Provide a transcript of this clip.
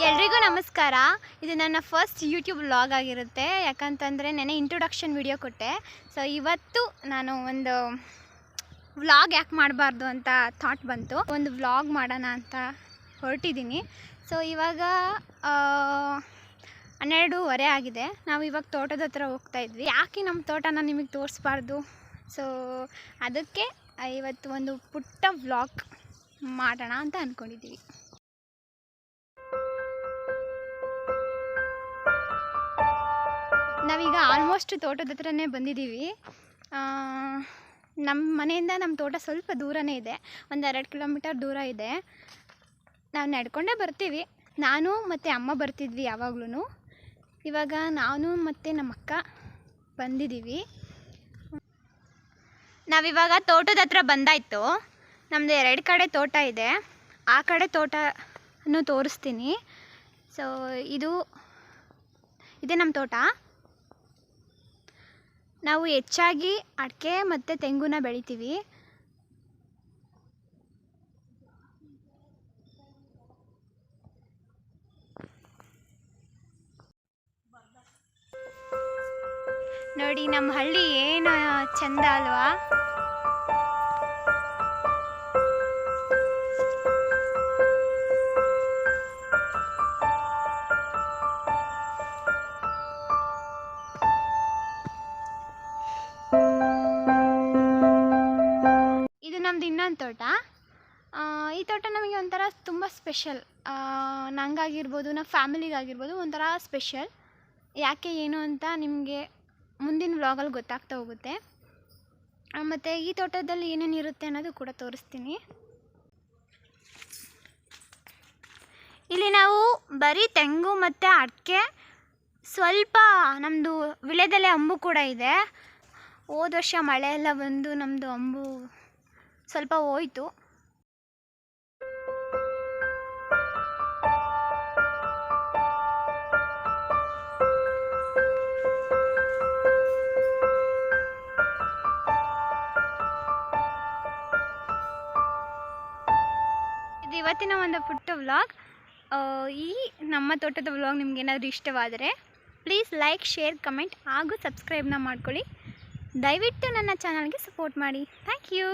ಎಲ್ರಿಗೂ ನಮಸ್ಕಾರ. ಇದು ನನ್ನ ಫಸ್ಟ್ ಯೂಟ್ಯೂಬ್ ವ್ಲಾಗ್ ಆಗಿರುತ್ತೆ. ಯಾಕಂತಂದರೆ ನೆನೆ ಇಂಟ್ರೊಡಕ್ಷನ್ ವಿಡಿಯೋ ಕೊಟ್ಟೆ. ಸೊ ಇವತ್ತು ನಾನು ಒಂದು ವ್ಲಾಗ್ ಯಾಕೆ ಮಾಡಬಾರ್ದು ಅಂತ ಥಾಟ್ ಬಂತು. ಒಂದು ವ್ಲಾಗ್ ಮಾಡೋಣ ಅಂತ ಹೊರಟಿದ್ದೀನಿ. ಸೊ ಇವಾಗ 12:30 ಆಗಿದೆ. ನಾವು ಇವಾಗ ತೋಟದ ಹತ್ರ ಹೋಗ್ತಾ ಇದ್ವಿ. ಯಾಕೆ ನಮ್ಮ ತೋಟನ ನಿಮಗೆ ತೋರಿಸ್ಬಾರ್ದು? ಸೊ ಅದಕ್ಕೆ ಇವತ್ತು ಒಂದು ಪುಟ್ಟ ವ್ಲಾಗ್ ಮಾಡೋಣ ಅಂತ ಅಂದ್ಕೊಂಡಿದ್ದೀವಿ. ನಾವೀಗ ಆಲ್ಮೋಸ್ಟ್ ತೋಟದ ಹತ್ರನೇ ಬಂದಿದ್ದೀವಿ. ನಮ್ಮ ಮನೆಯಿಂದ ನಮ್ಮ ತೋಟ ಸ್ವಲ್ಪ ದೂರನೇ ಇದೆ, ಒಂದು 2 ಕಿಲೋಮೀಟರ್ ದೂರ ಇದೆ. ನಾವು ನಡ್ಕೊಂಡೇ ಬರ್ತೀವಿ. ನಾನು ಮತ್ತು ಅಮ್ಮ ಬರ್ತಿದ್ವಿ ಯಾವಾಗ್ಲೂ. ಇವಾಗ ನಾನು ಮತ್ತು ನಮ್ಮ ಅಕ್ಕ ಬಂದಿದ್ದೀವಿ. ನಾವಿವಾಗ ತೋಟದ ಹತ್ರ ಬಂದಾಯಿತು. ನಮ್ಮದು 2 ಕಡೆ ತೋಟ ಇದೆ. ಆ ಕಡೆ ತೋಟನೂ ತೋರಿಸ್ತೀನಿ. ಸೊ ಇದೇ ನಮ್ಮ ತೋಟ. ನಾವು ಹೆಚ್ಚಾಗಿ ಅಡಿಕೆ ಮತ್ತು ತೆಂಗುನ ಬೆಳಿತೀವಿ. ನೋಡಿ ನಮ್ಮ ಹಳ್ಳಿ ಏನು ಚಂದ ಅಲ್ವಾ? ಇದು ನಮ್ದು ಇನ್ನೊಂದು ತೋಟ. ಈ ತೋಟ ನಮಗೆ ಒಂಥರ ತುಂಬ ಸ್ಪೆಷಲ್. ನಂಗಾಗಿರ್ಬೋದು, ನಮ್ಮ ಫ್ಯಾಮಿಲಿಗಾಗಿರ್ಬೋದು ಒಂಥರ ಸ್ಪೆಷಲ್. ಯಾಕೆ ಏನು ಅಂತ ನಿಮಗೆ ಮುಂದಿನ ವ್ಲಾಗಲ್ಲಿ ಗೊತ್ತಾಗ್ತಾ ಹೋಗುತ್ತೆ. ಮತ್ತು ಈ ತೋಟದಲ್ಲಿ ಏನೇನು ಇರುತ್ತೆ ಅನ್ನೋದು ಕೂಡ ತೋರಿಸ್ತೀನಿ. ಇಲ್ಲಿ ನಾವು ಬರೀ ತೆಂಗು ಮತ್ತು ಅಡಿಕೆ, ಸ್ವಲ್ಪ ನಮ್ಮದು ವಿಳ್ಯದೆಲೆ ಅಂಬು ಕೂಡ ಇದೆ. ಹೋದ ವರ್ಷ ಮಳೆ ಎಲ್ಲ ಬಂದು ನಮ್ಮದು ಅಂಬು ಸ್ವಲ್ಪ ಹೋಯಿತು. ಇದು ಇವತ್ತಿನ ಒಂದು ಪುಟ್ಟ ವ್ಲಾಗ್. ಈ ನಮ್ಮ ತೋಟದ ವ್ಲಾಗ್ ನಿಮ್ಗೇನಾದರೂ ಇಷ್ಟವಾದರೆ ಪ್ಲೀಸ್ ಲೈಕ್, ಶೇರ್, ಕಮೆಂಟ್ ಹಾಗೂ ಸಬ್ಸ್ಕ್ರೈಬ್ನ ಮಾಡ್ಕೊಳ್ಳಿ. ದಯವಿಟ್ಟು ನನ್ನ ಚಾನಲ್ಗೆ ಸಪೋರ್ಟ್ ಮಾಡಿ. Thank you.